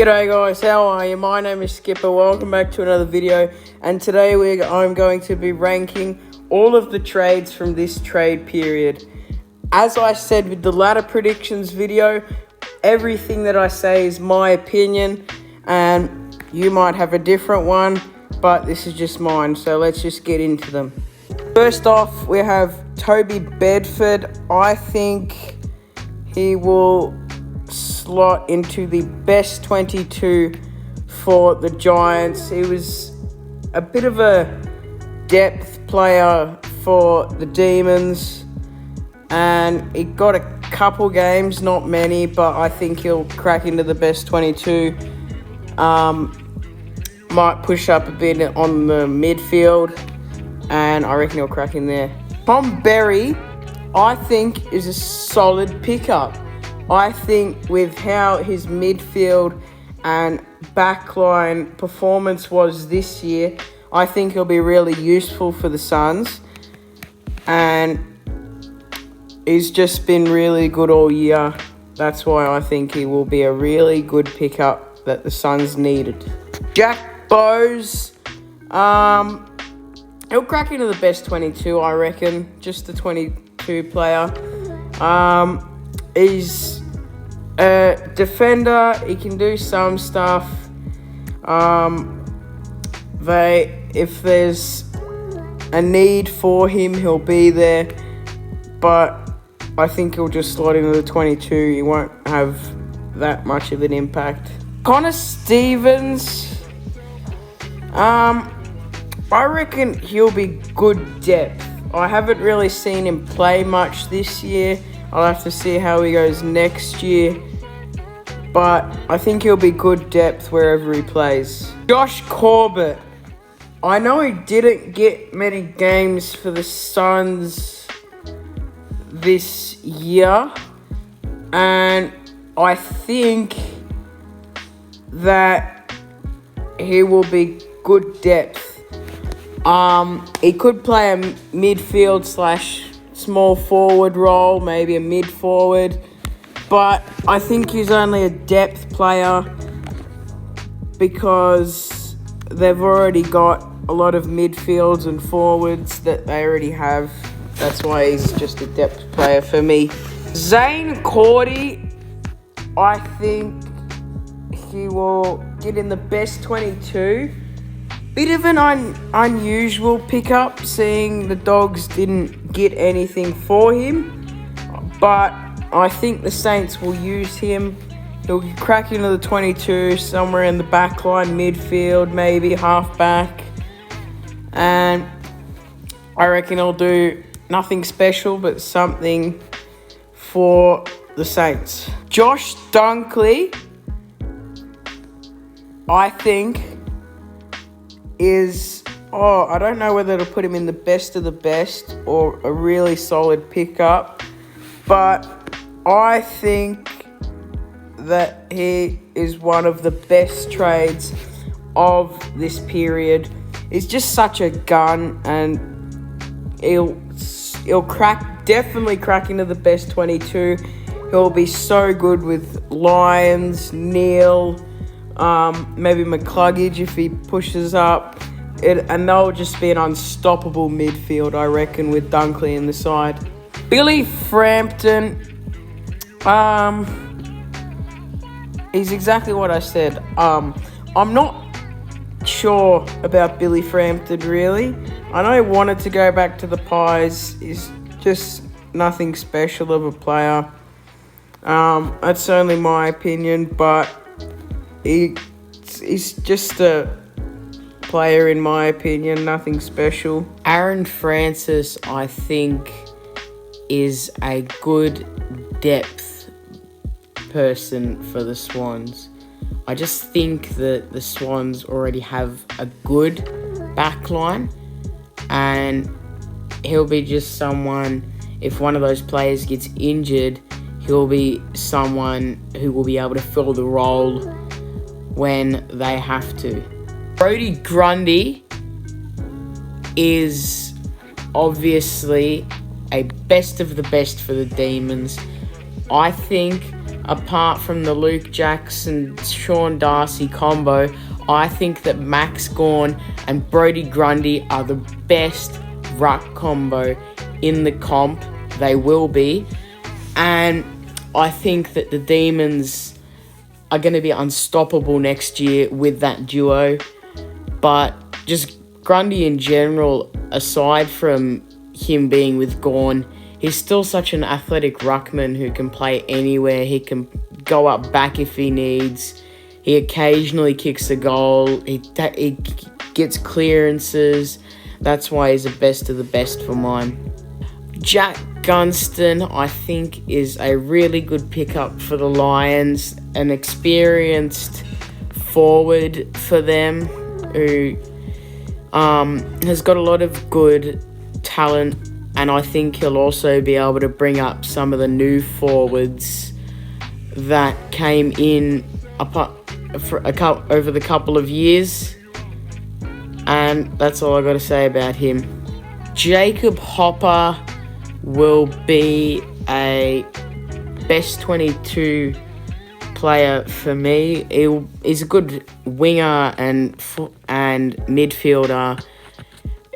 G'day guys, how are you? My name is Skipper. Welcome back to another video, and today I'm going to be ranking all of the trades from this trade period. As I said with the ladder predictions video, everything that I say is my opinion and you might have a different one, but this is just mine, so let's just get into them. First off, we have Toby Bedford. I think he will slot into the best 22 for the Giants. He was a bit of a depth player for the Demons, and he got a couple games, not many, but I think he'll crack into the best 22. Might push up a bit on the midfield, and I reckon he'll crack in there. Tom Berry, I think, is a solid pickup. I think with how his midfield and backline performance was this year, I think he'll be really useful for the Suns. And he's just been really good all year. That's why I think he will be a really good pickup that the Suns needed. Jack Bowes, he'll crack into the best 22, I reckon. Just the 22 player. He's a defender. He can do some stuff. If there's a need for him, he'll be there. But I think he'll just slot into the 22. He won't have that much of an impact. Connor Stevens, I reckon he'll be good depth. I haven't really seen him play much this year. I'll have to see how he goes next year. But I think he'll be good depth wherever he plays. Josh Corbett. I know he didn't get many games for the Suns this year. And I think that he will be good depth. He could play a midfield / small forward role, maybe a mid forward, but I think he's only a depth player because they've already got a lot of midfields and forwards that they already have. That's why he's just a depth player for me. Zane Cordy, I think he will get in the best 22. Bit of an unusual pickup, seeing the Dogs didn't get anything for him. But I think the Saints will use him. He'll crack into the 22, somewhere in the back line, midfield, maybe halfback. And I reckon he'll do nothing special, but something for the Saints. Josh Dunkley, I think, I don't know whether to put him in the best of the best or a really solid pickup, but I think that he is one of the best trades of this period. He's just such a gun, and he'll definitely crack into the best 22. He'll be so good with Lyons, Neal, maybe McCluggage if he pushes up. And they'll just be an unstoppable midfield, I reckon, with Dunkley in the side. Billy Frampton, he's exactly what I said. I'm not sure about Billy Frampton, really. I know he wanted to go back to the Pies. He's just nothing special of a player. That's only my opinion, but he's just a player in my opinion, nothing special. Aaron Francis, I think, is a good depth person for the Swans. I just think that the Swans already have a good backline, and he'll be just someone, if one of those players gets injured, he'll be someone who will be able to fill the role when they have to. Brodie Grundy is obviously a best of the best for the Demons. I think apart from the Luke Jackson, Sean Darcy combo, I think that Max Gawn and Brodie Grundy are the best ruck combo in the comp. They will be. And I think that the Demons are going to be unstoppable next year with that duo. But just Grundy in general, aside from him being with Gawn, he's still such an athletic ruckman who can play anywhere. He can go up back if he needs. He occasionally kicks a goal. He gets clearances. That's why he's the best of the best for mine. Jack Gunston, I think, is a really good pickup for the Lions. An experienced forward for them who has got a lot of good talent. And I think he'll also be able to bring up some of the new forwards that came in over the couple of years. And that's all I got to say about him. Jacob Hopper will be a best 22 player for me. He's a good winger and midfielder.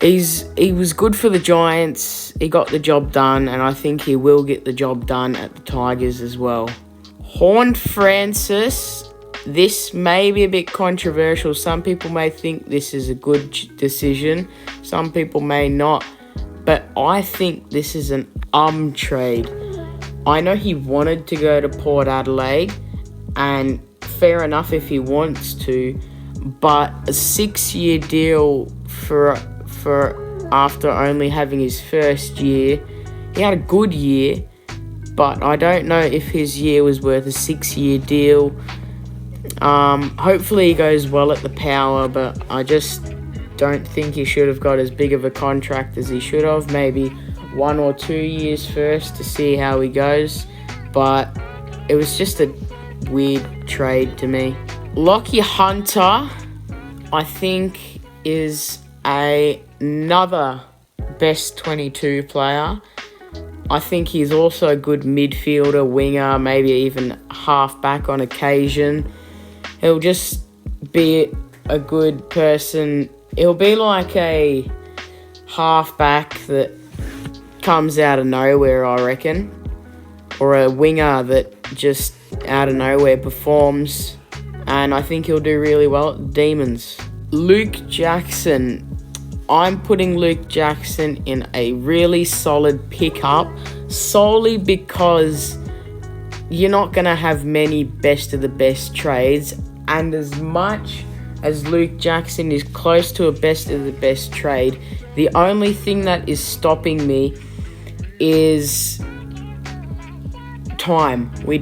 He was good for the Giants. He got the job done, and I think he will get the job done at the Tigers as well. Horne-Francis, this may be a bit controversial. Some people may think this is a good decision. Some people may not. But I think this is an trade. I know he wanted to go to Port Adelaide, and fair enough if he wants to, but a 6-year deal for after only having his first year. He had a good year, but I don't know if his year was worth a 6-year deal. Hopefully he goes well at the Power, but I just don't think he should have got as big of a contract as he should have. Maybe 1 or 2 years first to see how he goes. But it was just a weird trade to me. Lockie Hunter, I think, is another best 22 player. I think he's also a good midfielder, winger, maybe even half-back on occasion. He'll just be a good person. He'll be like a half-back that comes out of nowhere, I reckon. Or a winger that just out of nowhere performs. And I think he'll do really well at the Demons. Luke Jackson. I'm putting Luke Jackson in a really solid pickup solely because you're not going to have many best of the best trades. And as much as Luke Jackson is close to a best of the best trade, the only thing that is stopping me is time. We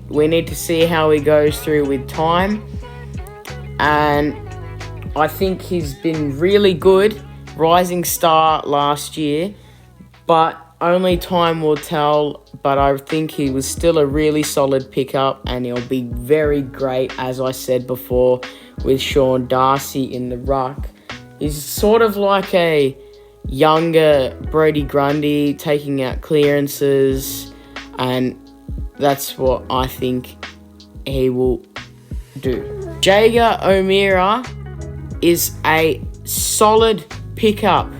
need to see how he goes through with time. And I think he's been really good, rising star last year, but only time will tell. But I think he was still a really solid pickup, and he'll be very great, as I said before, with Sean Darcy in the ruck. He's sort of like a younger Brodie Grundy, taking out clearances, and that's what I think he will do. Jaeger O'Meara is a solid pickup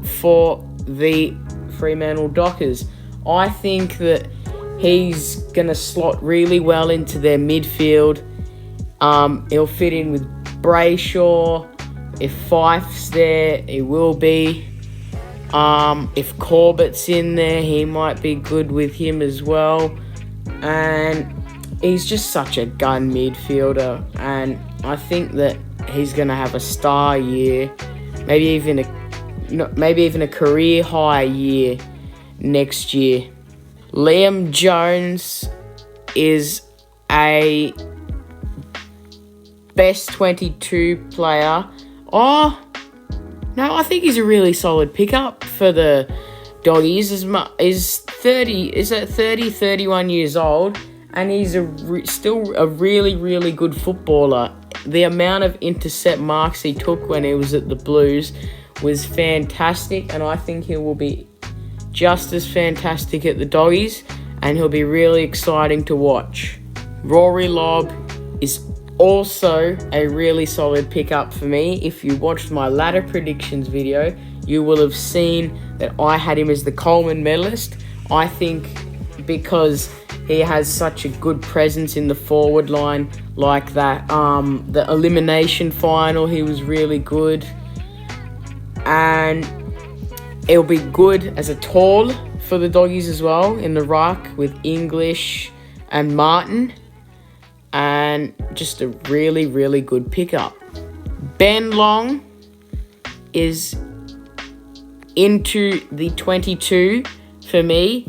for the Fremantle Dockers. I think that he's going to slot really well into their midfield. He'll fit in with Brayshaw. If Fife's there, he will be. If Corbett's in there, he might be good with him as well. And he's just such a gun midfielder. And I think that he's going to have a star year, maybe even a career high year next year. Liam Jones is a best 22 player. Oh, no, I think he's a really solid pickup for the Doggies. He's 31 years old, and he's still a really, really good footballer. The amount of intercept marks he took when he was at the Blues was fantastic, and I think he will be just as fantastic at the Doggies. and he'll be really exciting to watch. Rory Lobb is also a really solid pickup for me. If you watched my ladder predictions video, you will have seen that I had him as the Coleman medalist. I think because he has such a good presence in the forward line, like that, the elimination final, he was really good. And it'll be good as a tall for the doggies as well in the ruck with English and Martin. And just a really, really good pickup. Ben Long is into the 22 for me.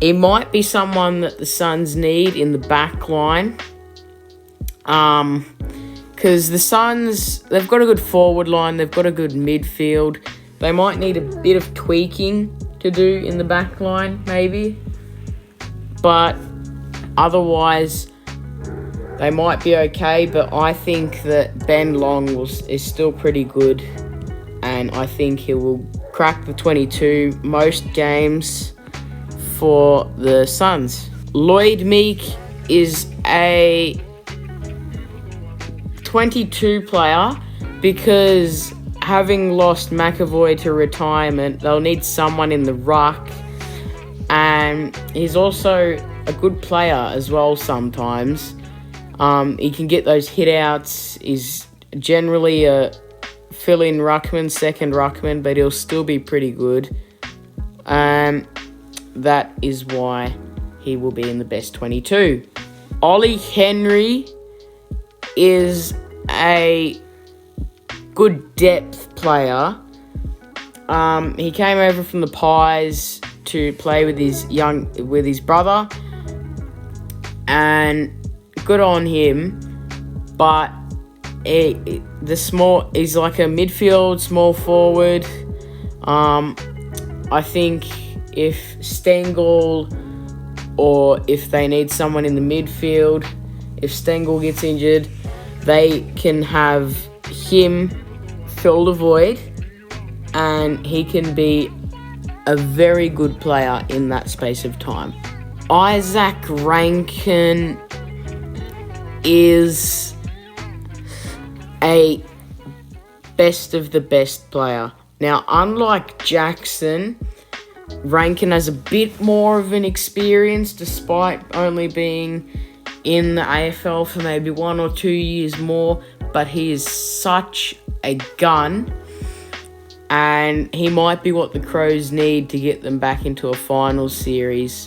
He might be someone that the Suns need in the back line. Because the Suns, they've got a good forward line, they've got a good midfield. They might need a bit of tweaking to do in the back line, maybe. But otherwise, they might be okay. But I think that Ben Long is still pretty good. And I think he will crack the 22 most games for the Suns. Lloyd Meek is a 22 player because having lost McAvoy to retirement, they'll need someone in the ruck. And he's also a good player as well sometimes. He can get those hit outs. He's generally a fill-in ruckman, second ruckman, but he'll still be pretty good. That is why he will be in the best 22. Ollie Henry is a good depth player. He came over from the Pies to play with his brother, and good on him. But he's like a midfield small forward. I think if Stengel, or if they need someone in the midfield, if Stengel gets injured, they can have him fill the void, and he can be a very good player in that space of time. Isaac Rankin is a best of the best player. Now, unlike Jackson, Rankin has a bit more of an experience despite only being in the AFL for maybe 1 or 2 years more, but he is such a gun, and he might be what the Crows need to get them back into a finals series,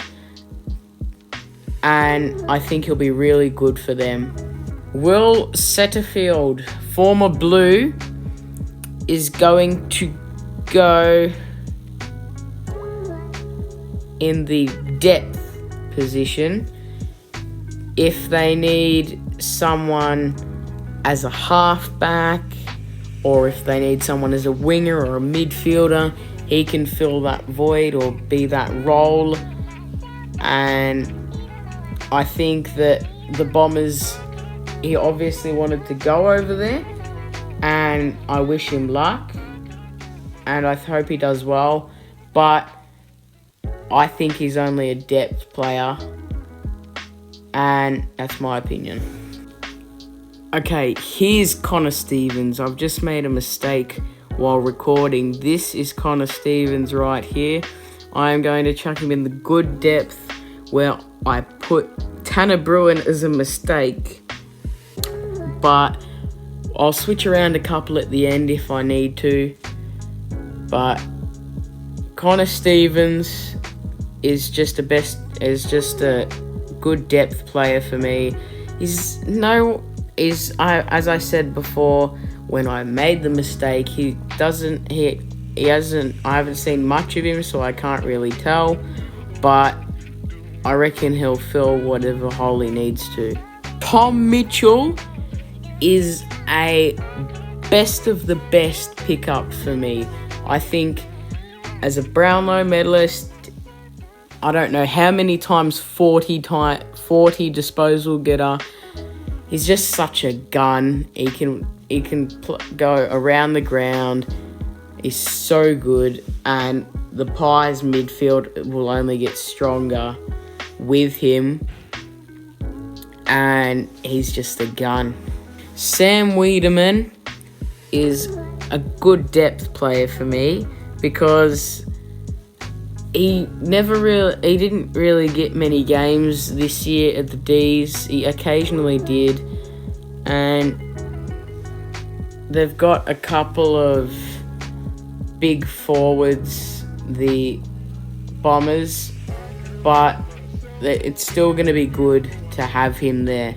and I think he'll be really good for them. Will Setterfield, former Blue, is going to go in the depth position. If they need someone as a halfback, or if they need someone as a winger or a midfielder, he can fill that void or be that role. And I think that the Bombers, he obviously wanted to go over there, and I wish him luck, and I hope he does well. But I think he's only a depth player, and that's my opinion. Okay, here's Connor Stevens. I've just made a mistake while recording. This is Connor Stevens right here. I am going to chuck him in the good depth, where I put Tanner Bruin as a mistake, but I'll switch around a couple at the end if I need to. But Connor Stevens is just a good depth player for me. As I said before, when I made the mistake, I haven't seen much of him, so I can't really tell, but I reckon he'll fill whatever hole he needs to. Tom Mitchell is a best of the best pickup for me. I think as a Brownlow medalist, I don't know how many times 40 disposal getter. He's just such a gun. He can go around the ground. He's so good, and the Pies midfield will only get stronger. with him, and he's just a gun. Sam Wiedemann is a good depth player for me because he didn't really get many games this year at the D's. He occasionally did, and they've got a couple of big forwards, the Bombers, but it's still going to be good to have him there.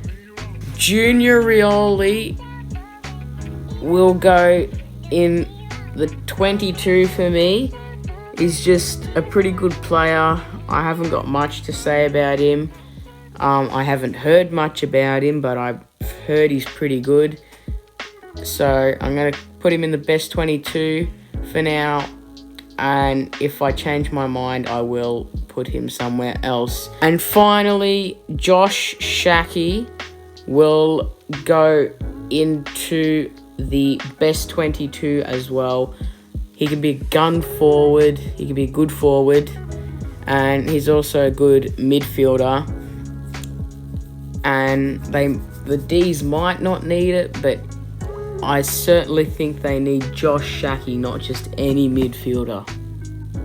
Junior Rioli will go in the 22 for me. He's just a pretty good player. I haven't got much to say about him. I haven't heard much about him, but I've heard he's pretty good. So I'm going to put him in the best 22 for now. And if I change my mind, I will put him somewhere else. And finally, Josh Schache will go into the best 22 as well. He can be a gun forward, he can be a good forward, and he's also a good midfielder. And the D's might not need it, but I certainly think they need Josh Schache, not just any midfielder.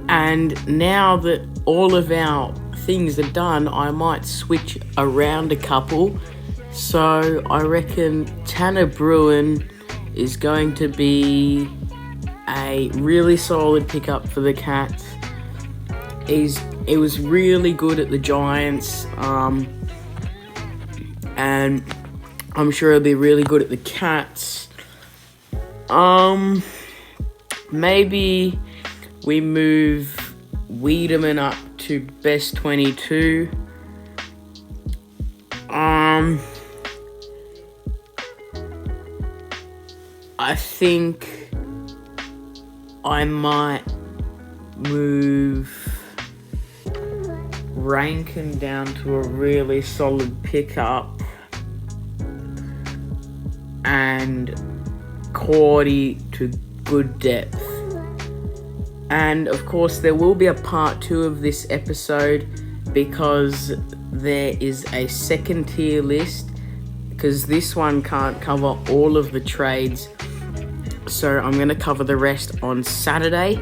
And now that all of our things are done, I might switch around a couple. So I reckon Tanner Bruin is going to be a really solid pickup for the Cats. He was really good at the Giants, and I'm sure he'll be really good at the Cats. Maybe we move Wiedemann up to best 22. I think I might move Rankin down to a really solid pickup and Cordy to good depth. And of course there will be a part 2 of this episode because there is a second tier list, because this one can't cover all of the trades. So I'm going to cover the rest on Saturday.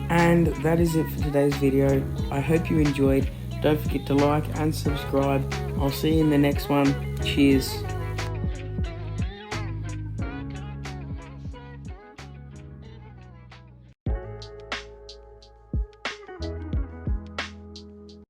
And that is it for today's video. I hope you enjoyed. Don't forget to like and subscribe. I'll see you in the next one. Cheers.